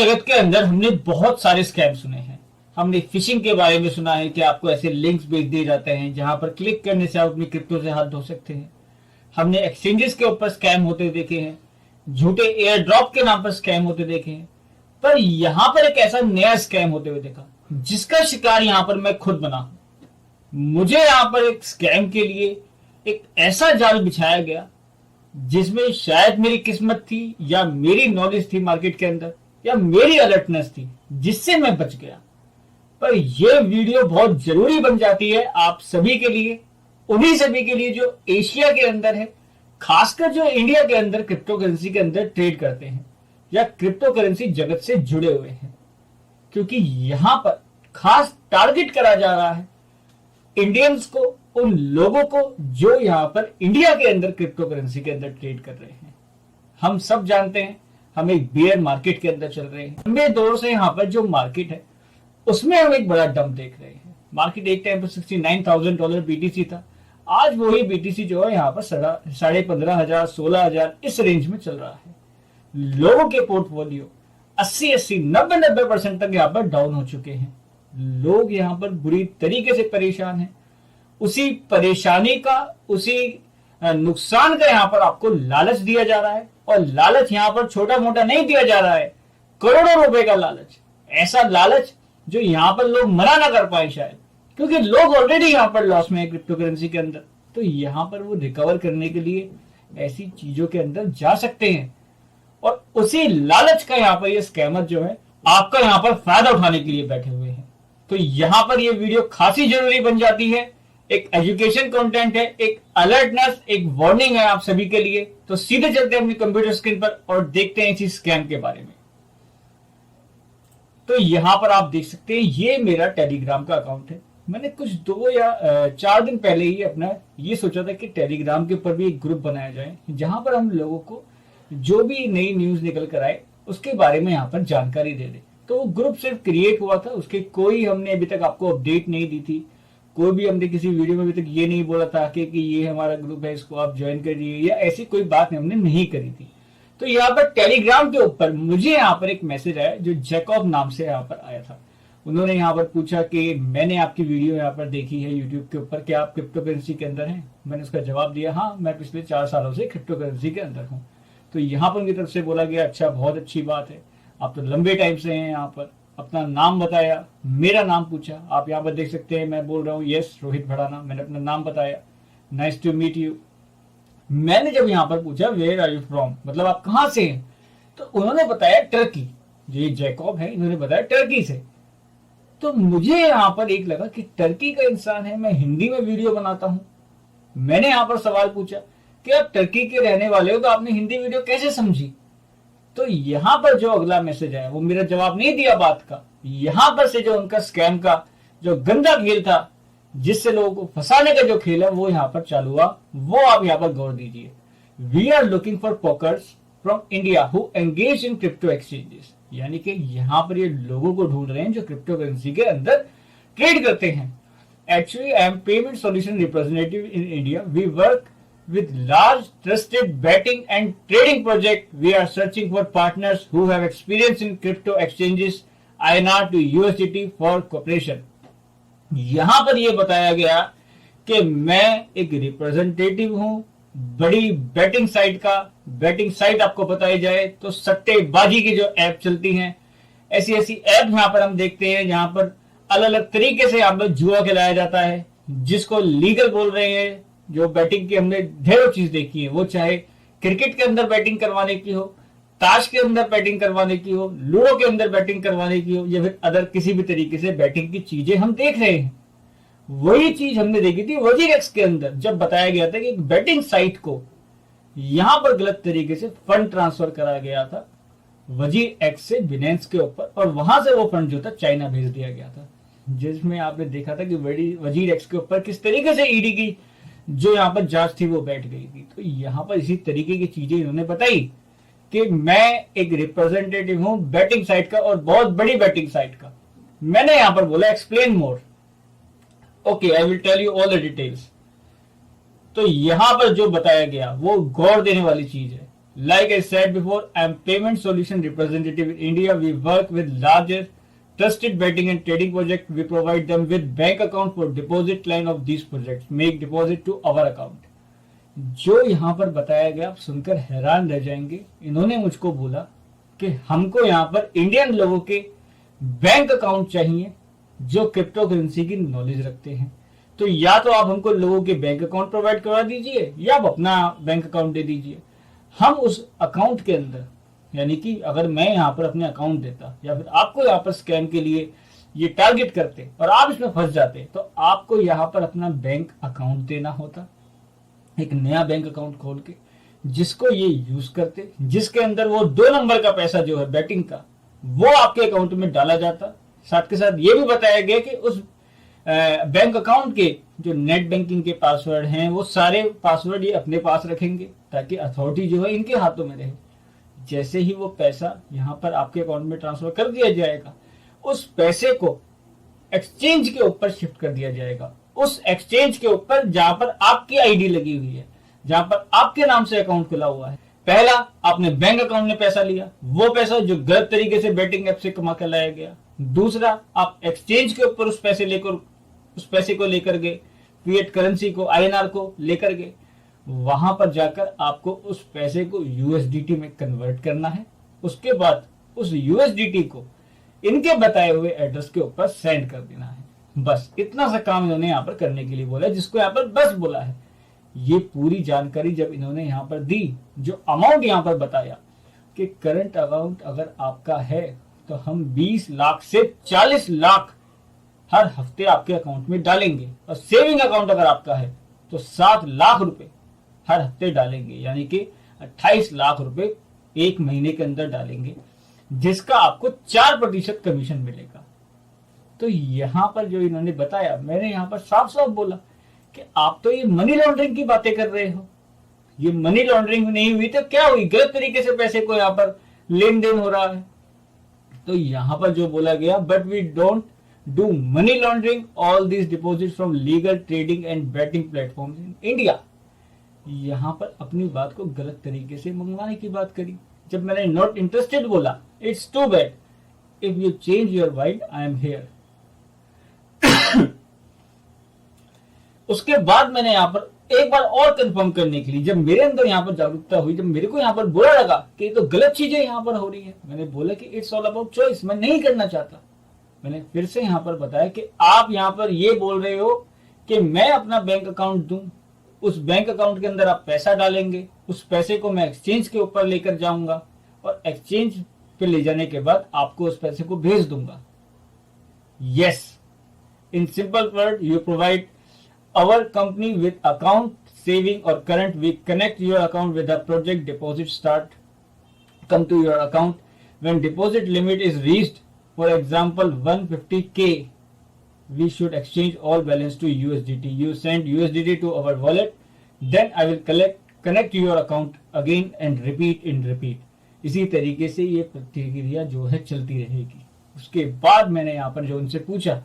जगत के अंदर हमने बहुत सारे स्कैम सुने हैं। हमने फिशिंग के बारे में सुना है कि आपको ऐसे लिंक्स भेज दिए जाते हैं जहां पर क्लिक करने से आप अपनी क्रिप्टो से हाथ धो सकते हैं। हमने एक्सचेंजेस के ऊपर स्कैम होते देखे हैं, झूठे एयर ड्रॉप के नाम पर स्कैम होते देखे हैं। पर यहां पर एक ऐसा नया स्कैम होते हुए देखा जिसका शिकार यहां पर मैं खुद बना हूं। मुझे यहां पर एक स्कैम के लिए एक ऐसा जाल बिछाया गया जिसमें शायद मेरी किस्मत थी या मेरी नॉलेज थी मार्केट के अंदर या मेरी अलर्टनेस थी जिससे मैं बच गया। पर यह वीडियो बहुत जरूरी बन जाती है आप सभी के लिए, उन्हीं सभी के लिए जो एशिया के अंदर है, खासकर जो इंडिया के अंदर क्रिप्टो करेंसी के अंदर ट्रेड करते हैं या क्रिप्टो करेंसी जगत से जुड़े हुए हैं। क्योंकि यहां पर खास टारगेट करा जा रहा है इंडियंस को, उन लोगों को जो यहां पर इंडिया के अंदर क्रिप्टो करेंसी के अंदर ट्रेड कर रहे हैं। हम सब जानते हैं हम एक बियर मार्केट के अंदर चल रहे हैं। लंबे दौर से यहां पर जो मार्केट है उसमें हम एक बड़ा डंप देख रहे हैं। मार्केट एक टाइम पर $69,000 बीटीसी था। आज वही बीटीसी जो है यहाँ पर 15,500 16,000 इस रेंज में चल रहा है। लोगों के पोर्टफोलियो 80 90% तक यहाँ पर डाउन हो चुके हैं। लोग यहाँ पर बुरी तरीके से परेशान हैं। उसी परेशानी का, उसी नुकसान का यहाँ पर आपको लालच दिया जा रहा है। और लालच यहाँ पर छोटा मोटा नहीं दिया जा रहा है, करोड़ों रुपए का लालच। ऐसा लालच जो यहाँ पर लोग मना ना कर पाए शायद, क्योंकि लोग ऑलरेडी यहाँ पर लॉस में है क्रिप्टो करेंसी के अंदर। तो यहाँ पर वो रिकवर करने के लिए ऐसी चीजों के अंदर जा सकते हैं। और उसी लालच का यहाँ पर ये स्कैमर जो है आपका यहाँ पर फायदा उठाने के लिए बैठे हुए हैं। तो यहाँ पर ये वीडियो खासी जरूरी बन जाती है। एक एजुकेशन कंटेंट है, एक अलर्टनेस, एक वार्निंग है आप सभी के लिए। तो सीधे चलते हैं अपनी कंप्यूटर स्क्रीन पर और देखते हैं इसी स्कैम के बारे में। तो यहां पर आप देख सकते हैं ये मेरा टेलीग्राम का अकाउंट है। मैंने कुछ 2 या 4 दिन पहले ही अपना ये सोचा था कि टेलीग्राम के ऊपर भी एक ग्रुप बनाया जाए जहां पर हम लोगों को जो भी नई न्यूज निकल कर आए उसके बारे में यहाँ पर जानकारी दे दे। तो वो ग्रुप सिर्फ क्रिएट हुआ था, उसके कोई हमने अभी तक आपको अपडेट नहीं दी थी। कोई भी हमने किसी वीडियो में अभी तक ये नहीं बोला था कि ये हमारा ग्रुप है, इसको आप ज्वाइन करिए, या ऐसी कोई बात हमने नहीं करी थी। तो यहाँ पर टेलीग्राम के ऊपर मुझे यहाँ पर एक मैसेज आया जो जैकॉब नाम से यहाँ पर आया था। उन्होंने यहाँ पर पूछा कि मैंने आपकी वीडियो यहाँ पर देखी है यूट्यूब के ऊपर, क्या आप क्रिप्टो करेंसी के अंदर हैं? मैंने उसका जवाब दिया हाँ, मैं पिछले 4 सालों से क्रिप्टो करेंसी के अंदर हूँ। तो यहाँ पर उनकी तरफ से बोला गया अच्छा, बहुत अच्छी बात है, आप तो लंबे टाइम से हैं यहाँ पर। अपना नाम बताया, मेरा नाम पूछा, आप यहाँ पर देख सकते हैं मैं बोल रहा हूँ यस रोहित भड़ाना। मैंने अपना नाम बताया, नाइस टू मीट यू। मैंने जब यहाँ पर पूछा वेयर आर यू फ्रॉम, मतलब आप कहाँ से हैं, तो उन्होंने बताया टर्की। जो ये जैकॉब है इन्होंने बताया टर्की से। तो मुझे यहाँ पर एक लगा कि टर्की का इंसान है, मैं हिंदी में वीडियो बनाता हूँ। मैंने यहाँ पर सवाल पूछा कि आप टर्की के रहने वाले हो तो आपने हिंदी वीडियो कैसे समझी? तो यहां पर जो अगला मैसेज आया वो मेरा जवाब नहीं दिया बात का। यहां पर से जो उनका स्कैम का जो गंदा खेल था, जिससे लोगों को फंसाने का जो खेल है वो यहां पर चालू हुआ, वो आप यहां पर गौर दीजिए। We are looking for pokers from India who engage in crypto exchanges. यानी कि यहां पर ये लोगों को ढूंढ रहे हैं जो क्रिप्टो करेंसी के अंदर ट्रेड करते हैं। Actually I am payment solution representative in India. We work with large trusted betting and trading project. We are searching for partners who have experience in crypto exchanges INR to USDT for cooperation. यहां पर यह बताया गया कि मैं एक representative हूं बड़ी बेटिंग साइट का। बेटिंग साइट आपको बताई जाए तो सट्टेबाजी की जो ऐप चलती हैं, ऐसी ऐसी ऐप यहां पर हम देखते हैं जहां पर अलग अलग तरीके से यहां पर जुआ खिलाया जाता है, जिसको लीगल बोल रहे हैं। जो बैटिंग की हमने ढेरों चीज देखी है, वो चाहे क्रिकेट के अंदर बैटिंग करवाने की हो, ताश के अंदर बैटिंग करवाने की हो, लूडो के अंदर बैटिंग करवाने की हो, या फिर अदर किसी भी तरीके से बैटिंग की चीजें हम देख रहे हैं। वही चीज हमने देखी थी वजीरेक्स के अंदर, जब बताया गया था कि एक बैटिंग साइट को यहां पर गलत तरीके से फंड ट्रांसफर करा गया था वजीरेक्स से बिनेंस के ऊपर, और वहां से वो फंड जो था चाइना भेज दिया गया था। जिसमें आपने देखा था कि वजीरेक्स के ऊपर किस तरीके से ईडी की जो यहाँ पर जांच थी वो बैठ गई थी। तो यहाँ पर इसी तरीके की चीजें इन्होंने बताई कि मैं एक रिप्रेजेंटेटिव हूं बैटिंग साइट का, और बहुत बड़ी बैटिंग साइट का। मैंने यहाँ पर बोला explain more. Okay, I will tell you all the details. तो यहाँ पर जो बताया गया वो गौर देने वाली चीज है। Like I said before, I am payment solution representative in India. We work with larger trusted betting and trading project. We provide them with bank account for deposit line of these projects. Make deposit to our account. जो यहाँ पर बताया गया आप सुनकर हैरान रह जाएंगे। इन्होंने मुझको बोला कि हमको यहाँ पर इंडियन लोगों के बैंक अकाउंट चाहिए जो क्रिप्टो करेंसी की नॉलेज रखते हैं। तो या तो आप हमको लोगों के बैंक अकाउंट प्रोवाइड करवा दीजिए या आप अपना बैंक अकाउंट दे दीजिए। हम उस अकाउंट के अंदर, यानी कि अगर मैं यहाँ पर अपने अकाउंट देता या फिर आपको यहाँ पर स्कैम के लिए ये टारगेट करते और आप इसमें फंस जाते, तो आपको यहाँ पर अपना बैंक अकाउंट देना होता, एक नया बैंक अकाउंट खोल के, जिसको ये यूज करते, जिसके अंदर वो 2 नंबर का पैसा जो है बैटिंग का वो आपके अकाउंट में डाला जाता। साथ के साथ ये भी बताया गया कि उस बैंक अकाउंट के जो नेट बैंकिंग के पासवर्ड हैं वो सारे पासवर्ड ये अपने पास रखेंगे ताकि अथॉरिटी जो है इनके हाथों में रहे। जैसे ही वो पैसा यहाँ पर आपके अकाउंट में ट्रांसफर कर दिया जाएगा, उस पैसे को एक्सचेंज के ऊपर शिफ्ट कर दिया जाएगा, उस एक्सचेंज के ऊपर जहां पर आपकी आईडी लगी हुई है, जहां पर आपके नाम से अकाउंट खुला हुआ है। पहला, आपने बैंक अकाउंट में पैसा लिया, वो पैसा जो गलत तरीके से बेटिंग ऐप से कमा कर लाया गया। दूसरा, आप एक्सचेंज के ऊपर उस पैसे को लेकर गए, फिएट करेंसी को, आईएनआर को लेकर गए, वहां पर जाकर आपको उस पैसे को यूएसडीटी में कन्वर्ट करना है। उसके बाद उस यूएसडीटी को इनके बताए हुए एड्रेस के ऊपर सेंड कर देना है। बस इतना सा काम इन्होंने यहाँ पर करने के लिए बोला है, जिसको यहाँ पर बस बोला है। ये पूरी जानकारी जब इन्होंने यहाँ पर दी, जो अमाउंट यहाँ पर बताया कि करंट अकाउंट अगर आपका है तो हम 20 लाख से 40 लाख हर हफ्ते आपके अकाउंट में डालेंगे, और सेविंग अकाउंट अगर आपका है तो 7 लाख रुपए हर हफ्ते डालेंगे, यानी कि 28 लाख रुपए एक महीने के अंदर डालेंगे, जिसका आपको 4% कमीशन मिलेगा। तो यहां पर जो इन्होंने बताया, मैंने यहां पर साफ साफ बोला कि आप तो ये मनी लॉन्ड्रिंग की बातें कर रहे हो। ये मनी लॉन्ड्रिंग नहीं हुई तो क्या हुई? गलत तरीके से पैसे को यहां पर लेन देन हो रहा है। तो यहां पर जो बोला गया, but we don't do money laundering, all these deposit from legal trading and betting platform in India. यहां पर अपनी बात को गलत तरीके से मंगवाने की बात करी। जब मैंने नॉट इंटरेस्टेड बोला, it's too bad, if you change your mind, I am here. उसके बाद मैंने यहां पर एक बार और कंफर्म करने के लिए, जब मेरे अंदर यहां पर जागरूकता हुई, जब मेरे को यहां पर बुरा लगा कि ये तो गलत चीजें यहां पर हो रही है, मैंने बोला कि इट्स ऑल अबाउट चॉइस, मैं नहीं करना चाहता। मैंने फिर से यहां पर बताया कि आप यहां पर ये बोल रहे हो कि मैं अपना बैंक अकाउंट दूं, उस बैंक अकाउंट के अंदर आप पैसा डालेंगे, उस पैसे को मैं एक्सचेंज के ऊपर लेकर जाऊंगा और एक्सचेंज पे ले जाने के बाद आपको उस पैसे को भेज दूंगा। Yes, in simple word, you provide our company with account saving or current. We connect your account with a project. Deposit start come to your account when deposit limit is reached, for example 150k, we should exchange all balance to USDT. You send USDT to our wallet, then I will connect your account again and repeat. इसी तरीके से ये प्रतिक्रिया जो है चलती रहेगी। उसके बाद मैंने यहाँ पर जो उनसे पूछा,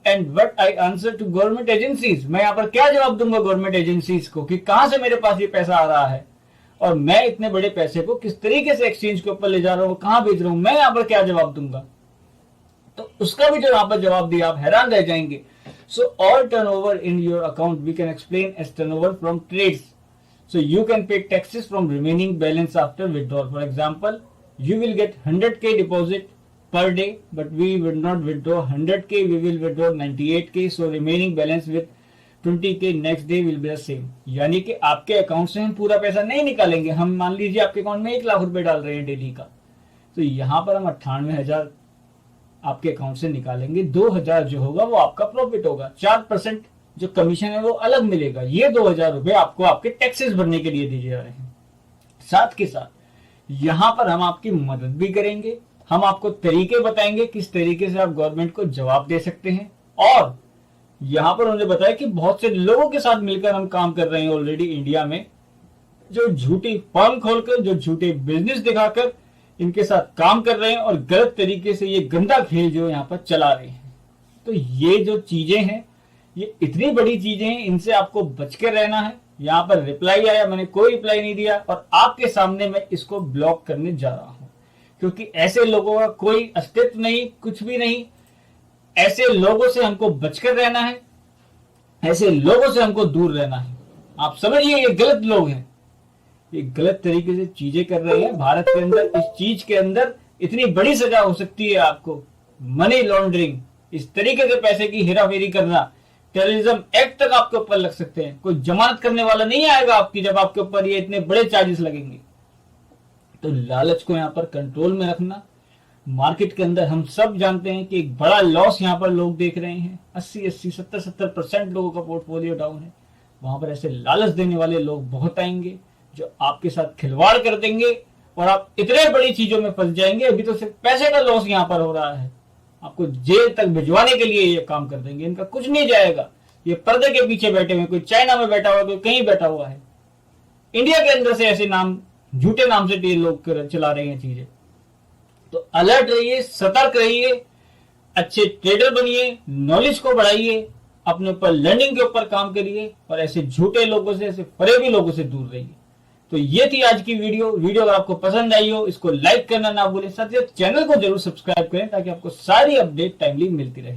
and what I answer to government agencies, मैं यहाँ पर क्या जवाब दूंगा गवर्नमेंट एजेंसीज को कि कहां से मेरे पास ये पैसा आ रहा है और मैं इतने बड़े पैसे को किस तरीके से एक्सचेंज के ऊपर ले जा रहा हूं, कहां भेज रहा हूं, मैं यहाँ पर क्या जवाब दूंगा? तो उसका भी जो यहाँ पर जवाब दिया, आप हैरान रह जाएंगे। So all turnover in your account we can explain as turnover from trades, so you can pay taxes from remaining balance after withdrawal. For example, you will get 100k डिपॉजिट per day, but we will not withdraw 100k, we will withdraw 98k, so remaining balance with 20k next day will be the same। यानी कि आपके account से हम पूरा पैसा नहीं निकालेंगे। हम मान लीजिए आपके अकाउंट में 1 लाख रुपए डाल रहे हैं डेली का, तो यहाँ पर हम 98,000 आपके अकाउंट से निकालेंगे। 2,000 जो होगा वो आपका प्रॉफिट होगा, 4% जो कमीशन है वो अलग मिलेगा। ये 2,000 रुपए आपको आपके टैक्सेस भरने के लिए दिए जा रहे हैं। साथ के साथ यहाँ पर हम आपकी मदद भी करेंगे, हम आपको तरीके बताएंगे किस तरीके से आप गवर्नमेंट को जवाब दे सकते हैं। और यहां पर उन्होंने बताया कि बहुत से लोगों के साथ मिलकर हम काम कर रहे हैं ऑलरेडी इंडिया में, जो झूठी फर्म खोलकर, जो झूठे बिजनेस दिखाकर इनके साथ काम कर रहे हैं और गलत तरीके से ये गंदा खेल जो यहाँ पर चला रहे हैं। तो ये जो चीजें हैं, ये इतनी बड़ी चीजें हैं, इनसे आपको बच कर रहना है। यहाँ पर रिप्लाई आया, मैंने कोई रिप्लाई नहीं दिया और आपके सामने मैं इसको ब्लॉक करने जा रहा हूं, क्योंकि ऐसे लोगों का कोई अस्तित्व नहीं, कुछ भी नहीं। ऐसे लोगों से हमको बचकर रहना है, ऐसे लोगों से हमको दूर रहना है। आप समझिए ये गलत लोग हैं, ये गलत तरीके से चीजें कर रहे हैं भारत के अंदर। इस चीज के अंदर इतनी बड़ी सजा हो सकती है आपको, मनी लॉन्ड्रिंग, इस तरीके से पैसे की हेराफेरी करना, टेररिज्म एक्ट तक आपके ऊपर लग सकते हैं। कोई जमानत करने वाला नहीं आएगा आपकी जब आपके ऊपर ये इतने बड़े चार्जेस लगेंगे। तो लालच को यहाँ पर कंट्रोल में रखना। मार्केट के अंदर हम सब जानते हैं कि एक बड़ा लॉस यहाँ पर लोग देख रहे हैं, 80-80, 70-70% लोगों का पोर्टफोलियो डाउन है। वहां पर ऐसे लालच देने वाले लोग बहुत आएंगे जो आपके साथ खिलवाड़ कर देंगे और आप इतने बड़ी चीजों में फंस जाएंगे। अभी तो सिर्फ पैसे का लॉस यहाँ पर हो रहा है, आपको जेल तक भिजवाने के लिए ये काम कर देंगे। इनका कुछ नहीं जाएगा, ये पर्दे के पीछे बैठे हुए, कोई चाइना में बैठा हुआ, कोई कहीं बैठा हुआ है। इंडिया के अंदर से ऐसे नाम, झूठे नाम से ये लोग चला रहे हैं चीजें। तो अलर्ट रहिए, सतर्क रहिए, अच्छे ट्रेडर बनिए, नॉलेज को बढ़ाइए, अपने ऊपर लर्निंग के ऊपर काम करिए और ऐसे झूठे लोगों से, ऐसे फरेबी लोगों से दूर रहिए। तो ये थी आज की वीडियो। अगर आपको पसंद आई हो, इसको लाइक करना ना भूलें, साथ ही चैनल को जरूर सब्सक्राइब करें ताकि आपको सारी अपडेट टाइमली मिलती रहे।